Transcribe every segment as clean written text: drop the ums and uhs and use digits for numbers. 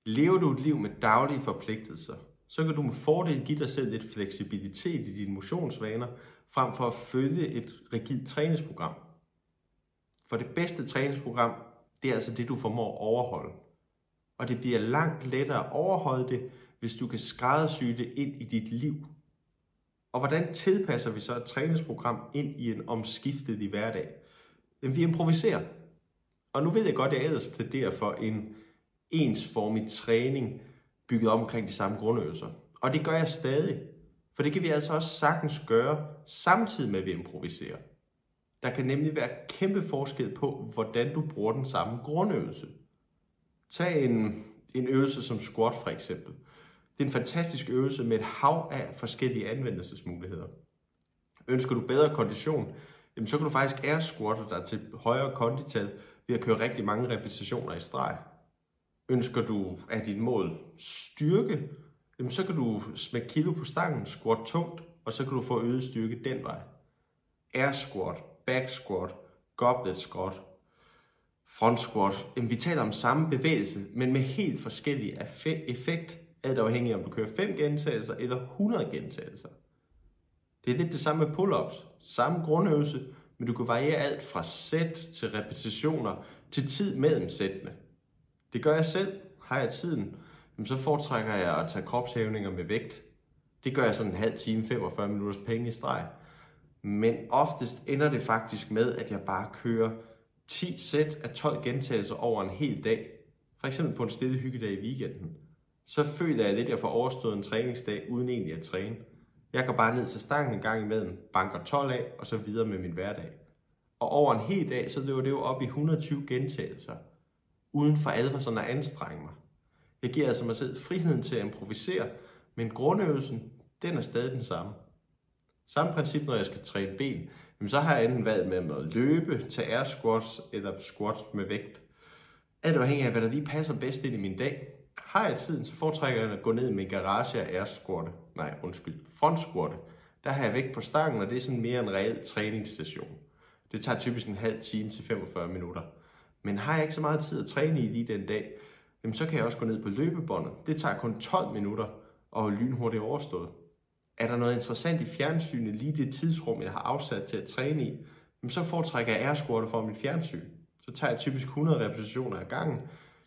Lever du et liv med daglige forpligtelser, så kan du med fordel give dig selv lidt fleksibilitet i dine motionsvaner, frem for at følge et rigidt træningsprogram. For det bedste træningsprogram, det er altså det, du formår at overholde. Og det bliver langt lettere at overholde det, hvis du kan skræddersy det ind i dit liv. Og hvordan tilpasser vi så et træningsprogram ind i en omskiftelig hverdag? Jamen, vi improviserer. Og nu ved jeg godt, at jeg ellers plæderer for en ensformig træning bygget op omkring de samme grundøvelser. Og det gør jeg stadig. For det kan vi altså også sagtens gøre, samtidig med at vi improviserer. Der kan nemlig være kæmpe forskel på, hvordan du bruger den samme grundøvelse. Tag en øvelse som squat for eksempel. Det er en fantastisk øvelse med et hav af forskellige anvendelsesmuligheder. Ønsker du bedre kondition, så kan du faktisk air squatte dig til højere kondital ved at køre rigtig mange repetitioner i streg. Ønsker du af dit mål styrke, så kan du smække kilo på stangen, squat tungt, og så kan du få øget styrke den vej. Air squat, back squat, goblet squat, front squat. Vi taler om samme bevægelse, men med helt forskellig effekt, alt afhængig om du kører 5 gentagelser eller 100 gentagelser. Det er lidt det samme med pull-ups. Samme grundøvelse, men du kan variere alt fra sæt til repetitioner til tid mellem sættene. Det gør jeg selv. Har jeg tiden, så foretrækker jeg at tage kropshævninger med vægt. Det gør jeg sådan en halv time, 45 minutters penge i streg. Men oftest ender det faktisk med, at jeg bare kører 10 sæt af 12 gentagelser over en hel dag. For eksempel på en stille hyggedag i weekenden. Så føler jeg lidt, at jeg får overstået en træningsdag uden egentlig at træne. Jeg går bare ned til stangen en gang imellem, banker 12 af og så videre med min hverdag. Og over en hel dag, så løber det jo op i 120 gentagelser. Uden for alvor sådan at anstrenge mig. Jeg giver altså mig selv friheden til at improvisere, men grundøvelsen, den er stadig den samme. Samme princip, når jeg skal træne ben, så har jeg enten valgt med at løbe, tage air squats eller squats med vægt. Alt afhængig af, hvad der lige passer bedst ind i min dag. Har jeg tiden, så foretrækker jeg at gå ned i min garage og front squatte. Der har jeg vægt på stangen, og det er sådan mere en reel træningssession. Det tager typisk en halv time til 45 minutter. Men har jeg ikke så meget tid at træne i lige den dag, så kan jeg også gå ned på løbebåndet. Det tager kun 12 minutter og lynhurtigt overstået. Er der noget interessant i fjernsynet lige det tidsrum, jeg har afsat til at træne i, så foretrækker jeg air squatte for mit fjernsyn. Så tager jeg typisk 100 repetitioner ad gangen,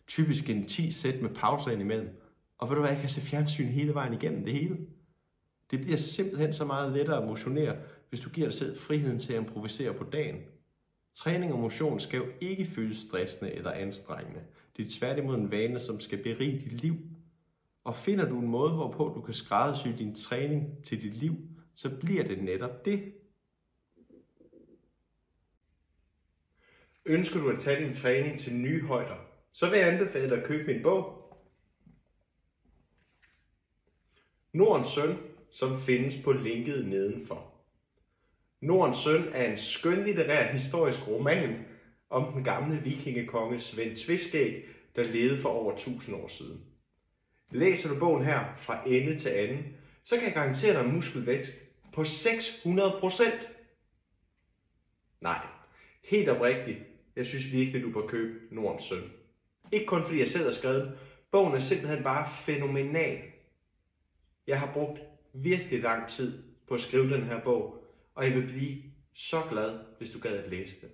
typisk en 10 sæt med pauser indimellem. Og ved du hvad, jeg kan se fjernsyn hele vejen igennem det hele. Det bliver simpelthen så meget lettere at motionere, hvis du giver dig selv friheden til at improvisere på dagen. Træning og motion skal jo ikke føles stressende eller anstrengende. Det er tværtimod en vane, som skal berige dit liv. Og finder du en måde, hvorpå du kan skræddersy din træning til dit liv, så bliver det netop det. Ønsker du at tage din træning til nye højder, så vil jeg anbefale dig at købe min bog, Nordens Søn, som findes på linket nedenfor. Nordens Søn er en skønlitterær historisk roman om den gamle vikingekonge Svend Tveskæg, der levede for over 1000 år siden. Læser du bogen her fra ende til anden, så kan jeg garantere dig muskelvækst på 600%. Nej, helt oprigtigt, jeg synes virkelig, du bør købe Nordens Søn. Ikke kun fordi jeg selv har skrevet den. Bogen er simpelthen bare fænomenal. Jeg har brugt virkelig lang tid på at skrive den her bog, og jeg vil blive så glad, hvis du gad at læse den.